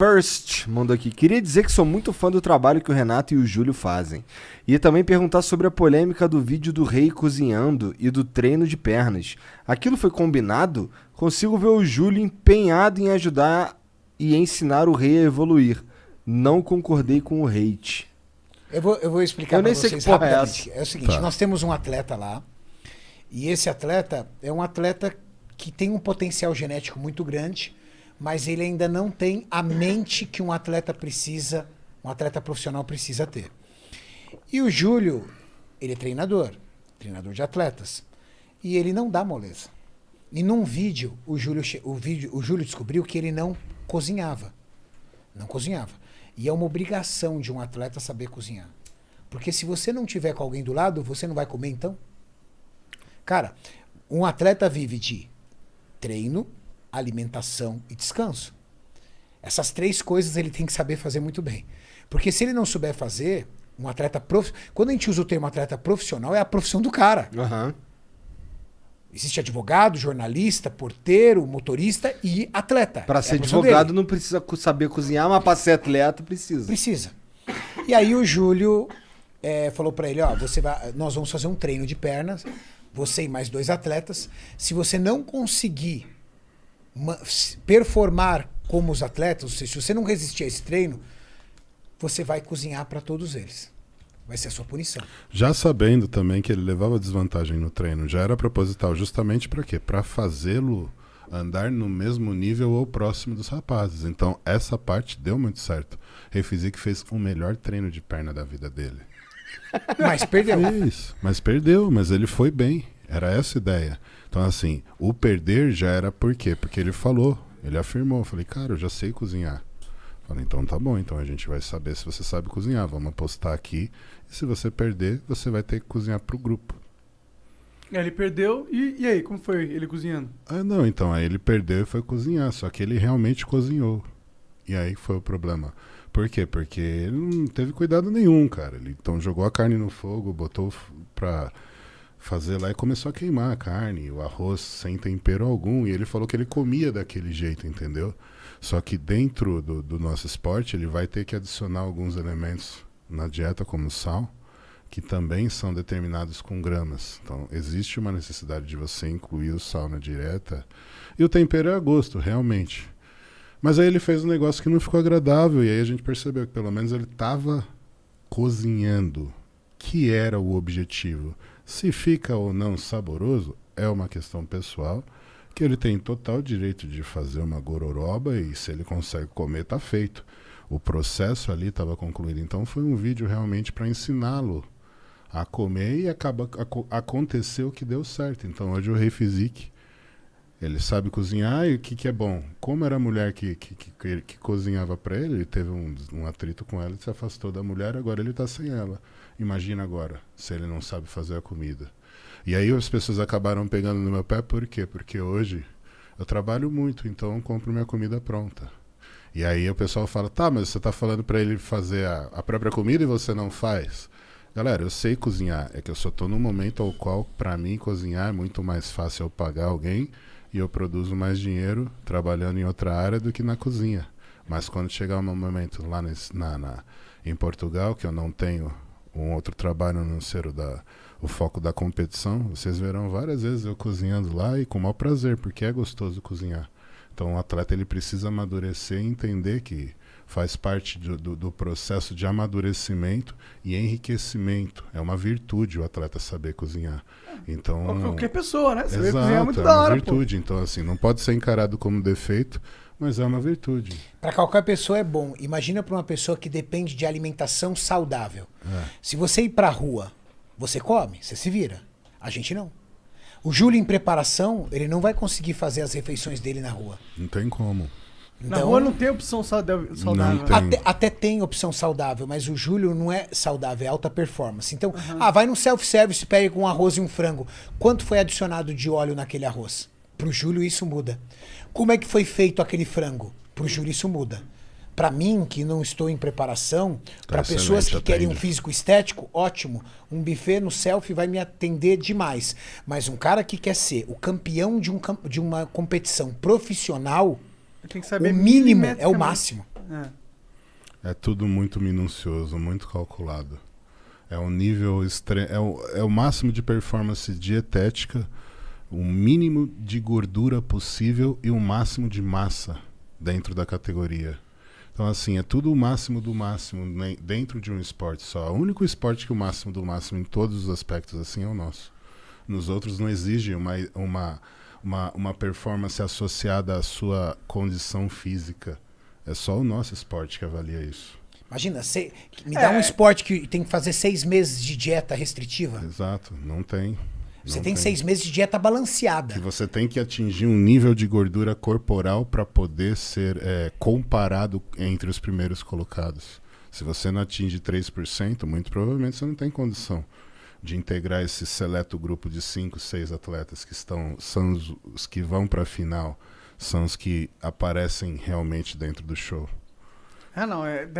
First mandou aqui. Queria dizer que sou muito fã do trabalho que o Renato e o Júlio fazem. E também perguntar sobre a polêmica do vídeo do Rei cozinhando e do treino de pernas. Aquilo foi combinado? Consigo ver o Júlio empenhado em ajudar e ensinar o Rei a evoluir. Não concordei com o hate. Eu vou explicar para vocês porra é rapidamente. É o seguinte, nós temos um atleta lá, e esse atleta é um atleta que tem um potencial genético muito grande, mas ele ainda não tem a mente que um atleta profissional precisa ter. E o Júlio, ele é treinador de atletas, e ele não dá moleza. E num vídeo, o Júlio descobriu que ele não cozinhava. Não cozinhava. E é uma obrigação de um atleta saber cozinhar. Porque se você não tiver com alguém do lado, você não vai comer então? Cara, um atleta vive de treino, alimentação e descanso. Essas três coisas ele tem que saber fazer muito bem. Porque se ele não souber fazer, um atleta profissional... Quando a gente usa o termo atleta profissional, é a profissão do cara. Aham. Existe advogado, jornalista, porteiro, motorista e atleta. Pra ser advogado não precisa saber cozinhar, mas pra ser atleta precisa. Precisa. E aí o Júlio falou pra ele, ó, nós vamos fazer um treino de pernas, você e mais 2 atletas. Se você não conseguir performar como os atletas, ou seja, se você não resistir a esse treino, você vai cozinhar pra todos eles. Vai ser a sua punição. Já sabendo também que ele levava desvantagem no treino, já era proposital, justamente para quê? Para fazê-lo andar no mesmo nível ou próximo dos rapazes. Então, essa parte deu muito certo. Rei Physique fez o melhor treino de perna da vida dele. Mas perdeu. Isso, mas perdeu, mas ele foi bem. Era essa a ideia. Então, assim, o perder já era por quê? Porque ele falou, ele afirmou. Eu falei, cara, eu já sei cozinhar. Falei, então tá bom, então a gente vai saber se você sabe cozinhar. Vamos apostar aqui. E se você perder, você vai ter que cozinhar pro grupo. Ele perdeu, e aí, como foi ele cozinhando? Ah, não, então, aí ele perdeu e foi cozinhar, só que ele realmente cozinhou. E aí foi o problema. Por quê? Porque ele não teve cuidado nenhum, cara. Ele então jogou a carne no fogo, botou pra fazer lá e começou a queimar a carne, o arroz sem tempero algum. E ele falou que ele comia daquele jeito, entendeu? Só que dentro do nosso esporte, ele vai ter que adicionar alguns elementos na dieta, como sal, que também são determinados com gramas. Então, existe uma necessidade de você incluir o sal na dieta. E o tempero é a gosto, realmente. Mas aí ele fez um negócio que não ficou agradável, e aí a gente percebeu que pelo menos ele estava cozinhando, que era o objetivo. Se fica ou não saboroso, é uma questão pessoal, que ele tem total direito de fazer uma gororoba, e se ele consegue comer, tá feito. O processo ali estava concluído. Então foi um vídeo realmente para ensiná-lo a comer, e aconteceu que deu certo. Então hoje o Rei Physique, ele sabe cozinhar, e o que é bom? Como era a mulher que cozinhava para ele, ele teve um atrito com ela e se afastou da mulher, agora ele está sem ela. Imagina agora, se ele não sabe fazer a comida. E aí as pessoas acabaram pegando no meu pé, por quê? Porque hoje eu trabalho muito, então eu compro minha comida pronta. E aí o pessoal fala, tá, mas você tá falando para ele fazer a própria comida e você não faz? Galera, eu sei cozinhar, é que eu só tô num momento ao qual, para mim, cozinhar é muito mais fácil eu pagar alguém e eu produzo mais dinheiro trabalhando em outra área do que na cozinha. Mas quando chegar um momento lá em Portugal, que eu não tenho um outro trabalho, a não ser o foco da competição, vocês verão várias vezes eu cozinhando lá, e com o maior prazer, porque é gostoso cozinhar. Então o atleta ele precisa amadurecer e entender que faz parte do processo de amadurecimento e enriquecimento. É uma virtude o atleta saber cozinhar. Então, qualquer pessoa, né? Saber exato, cozinhar é muito é da uma hora, virtude. Então, assim, não pode ser encarado como defeito, mas é uma virtude. Para qualquer pessoa é bom. Imagina para uma pessoa que depende de alimentação saudável. Se você ir pra rua, você come, você se vira. A gente não. O Júlio, em preparação, ele não vai conseguir fazer as refeições dele na rua. Não tem como. Na Então, rua não tem opção saudável. Não tem. até tem opção saudável, mas o Júlio não é saudável, é alta performance. Então, vai no self-service, pega um arroz e um frango. Quanto foi adicionado de óleo naquele arroz? Pro Júlio isso muda. Como é que foi feito aquele frango? Pro Júlio isso muda. Para mim, que não estou em preparação, para pessoas que querem um físico estético, ótimo. Um buffet no selfie vai me atender demais. Mas um cara que quer ser o campeão de uma competição profissional, Tem que saber o mínimo é o máximo. É tudo muito minucioso, muito calculado. É um nível é o máximo de performance dietética, o mínimo de gordura possível e o máximo de massa dentro da categoria. Então, assim, é tudo o máximo do máximo dentro de um esporte só. O único esporte que o máximo do máximo em todos os aspectos assim é o nosso. Nos outros não exige uma performance associada à sua condição física. É só o nosso esporte que avalia isso. Imagina, me dá um esporte que tem que fazer 6 meses de dieta restritiva. Exato, não tem. Você tem 6 meses de dieta balanceada. Que você tem que atingir um nível de gordura corporal para poder ser comparado entre os primeiros colocados. Se você não atinge 3%, muito provavelmente você não tem condição de integrar esse seleto grupo de 5, 6 atletas que são os que vão para a final, são os que aparecem realmente dentro do show. Ah, não,